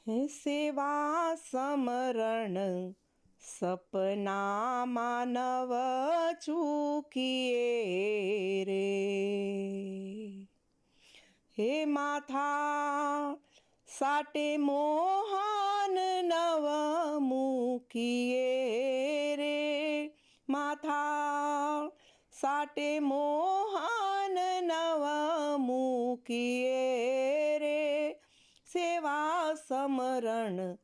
હે સેવા સમરણ સપનામાં નવ ચૂકીએ રે. હે માથા સાટે મોહન નવ મૂકીએ રે. માથા સાટે મોહન નવ મૂકીએ રે. સેવા સમરણ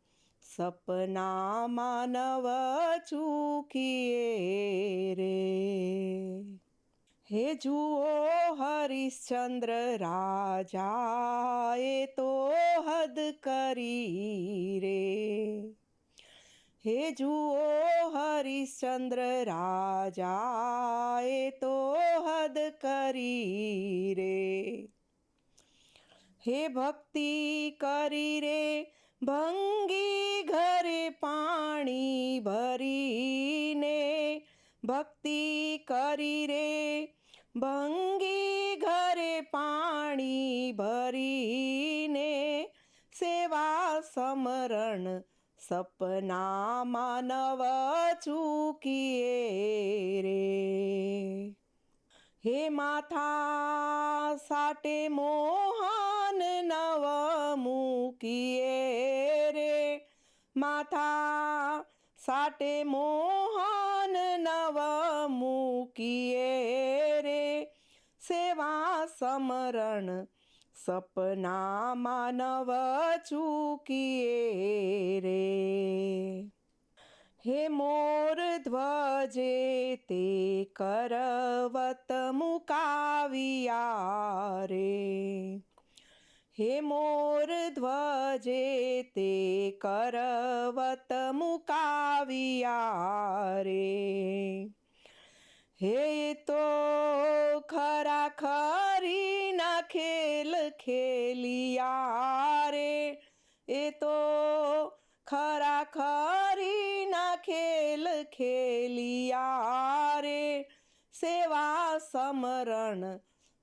સપનામાં નવ ચૂકીએ રે. હે જુઓ હરિશ્ચંદ્ર રાજાએ તો હદ કરી રે. હે જુઓ હરિશ્ચંદ્ર રાજાએ તો હદ કરી રે. હે ભક્તિ કરી રે ભંગી ઘરે પાણી ભરીને. ભક્તિ કરી રે ભંગી ઘરે પાણી ભરીને. સેવા સમરણ સપનામાં નવ ચૂકીએ રે. હે માથા સાટે મોહન નવ મૂકીએ રે. માથા સાટે મોહન નવ મૂકીએ રે. સેવા સમરણ સપનામાં નવ ચૂકીએ રે. હે મોર ધ્વજે તે કરવત મુકાવિયા રે. હે મોર ધ્વજે તે કરવત મુકાવિયા રે. હે તો ખરા ખરીના ખેલ ખેલિયા રે. એ તો ખરા ખરીના ખેલ ખેલિયા રે. સેવા સમરણ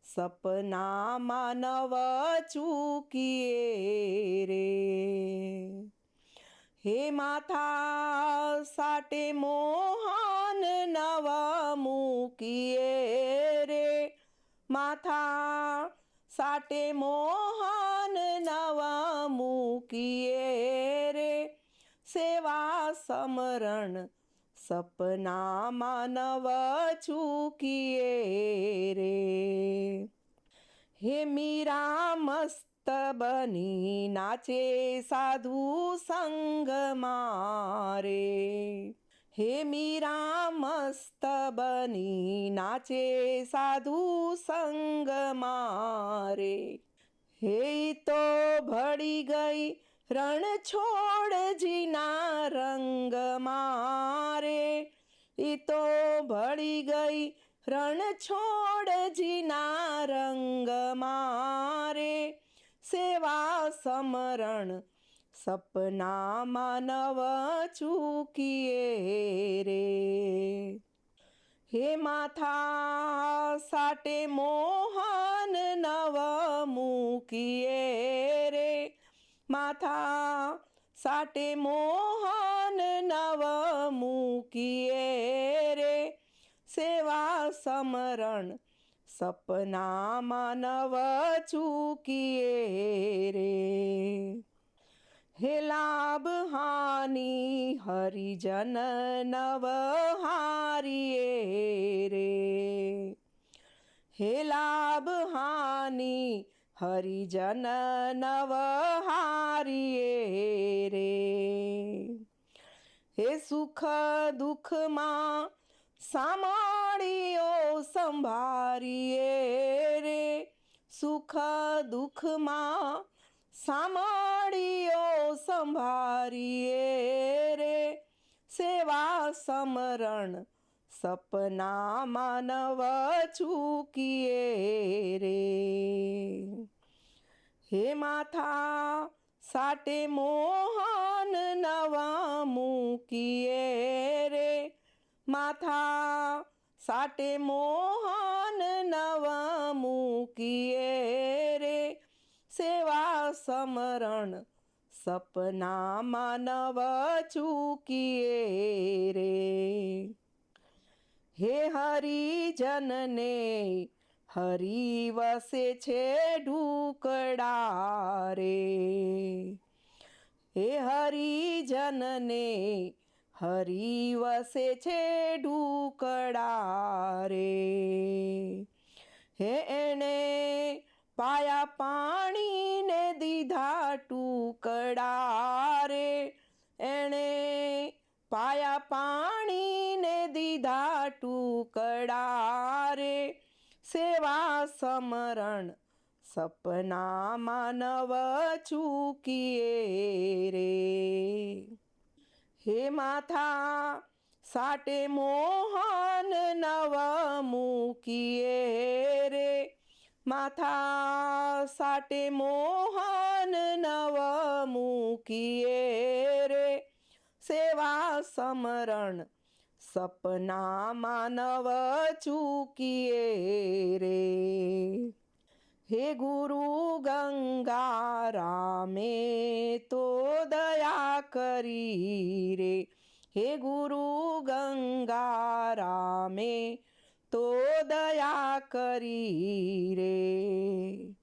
સપનામાં નવ ચૂકીએ રે. હે માથા સાટે મોહન નવ મૂકીએ રે. માથા સાટે મોહન નવ મૂકીએ રે. સેવા સમરણ સપનામાં નવ ચૂકીએ રે. હે મીરા મસ્ત બની નાચે સાધુ સંગમાં રે. હે મીરા મસ્ત બની નાચે સાધુ સંગમાં રે. હે તો ભળી ગઈ રણ છોડજીના રંગમાં રે. એ તો ભળી ગઈ રણ છોડજીના રંગમાં રે. સેવા સમરણ સપનામાં નવ ચૂકીએ રે. હે માથા સાટે મોહન નવ મૂકીએ રે. માથા સાટે મોહન નવ મૂકીએ રે. સેવા સમરણ સપનામાં નવ ચૂકીએ રે. હે લાભ હાની હરિજન નવ હારીએ રે. હે લાભ હાની હરિજન નવ હારીએ રે. હે સુખ દુઃખમાં સામાળીઓ સંભારીએ રે. સુખ દુઃખમાં સામાળીઓ સંભારીએ રે. સેવા સમરણ સપનામાં નવ ચૂકીએ રે. હે માથા સાટે મોહન નવ મૂકીએ રે. માથા સાટે મોહન નવ મૂકીએ રે. સેવા સમરણ સપનામાં નવ ચૂકીએ રે. હે હરિજનને હરિ વસે છે ઢુકડા રે. હે હરિજનને હરિ વસે છે ઢુકડા રે. હે એણે પાયા પાણીને દીધા ટુકડા રે. એણે પાયા પાણીને દીધા ટુકડા રે. સેવા સમરણ સપનામાં નવ ચૂકીએ રે. હે માથા સાટે મોહન નવ મૂકીએ રે. માથા સાટે મોહન નવ મૂકીએ રે. સેવા સમરણ સપનામાં નવ ચૂકીએ રે. હે ગુરુ ગંગારામે તો દયા કરી રે. હે ગુરુ ગંગારામે તો દયા કરી રે.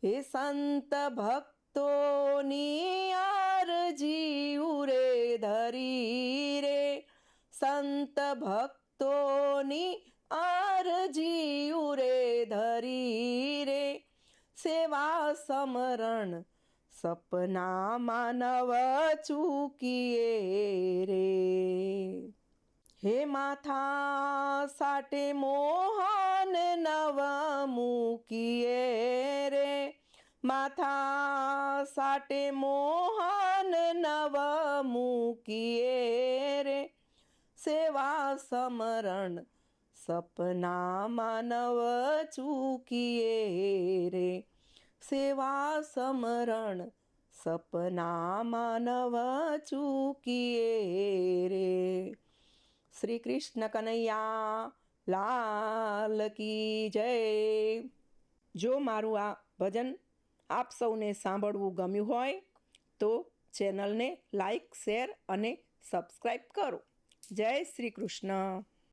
હે સંત ભક્તોની અરજી ઉરે ધરી રે. સંત ભક્તોની અરજી ઉરે ધરી રે. સેવા સમરણ સપનામાં નવ ચૂકીએ રે. હે માથા સાટે મોહન નવ મૂકીએ રે. માથા સાટે મોહન નવ મૂકીએ રે. સેવા સમરણ સપનામાં નવ ચૂકીએ રે. સેવા સમરણ સપનામાં નવ ચૂકીએ રે. શ્રી કૃષ્ણ કનૈયા લાલ કી જય. જો મારું આ ભજન આપ સૌને સાંભળવું ગમ્યું હોય તો ચેનલને લાઈક, શેર અને સબસ્ક્રાઈબ કરો. જય શ્રી કૃષ્ણ.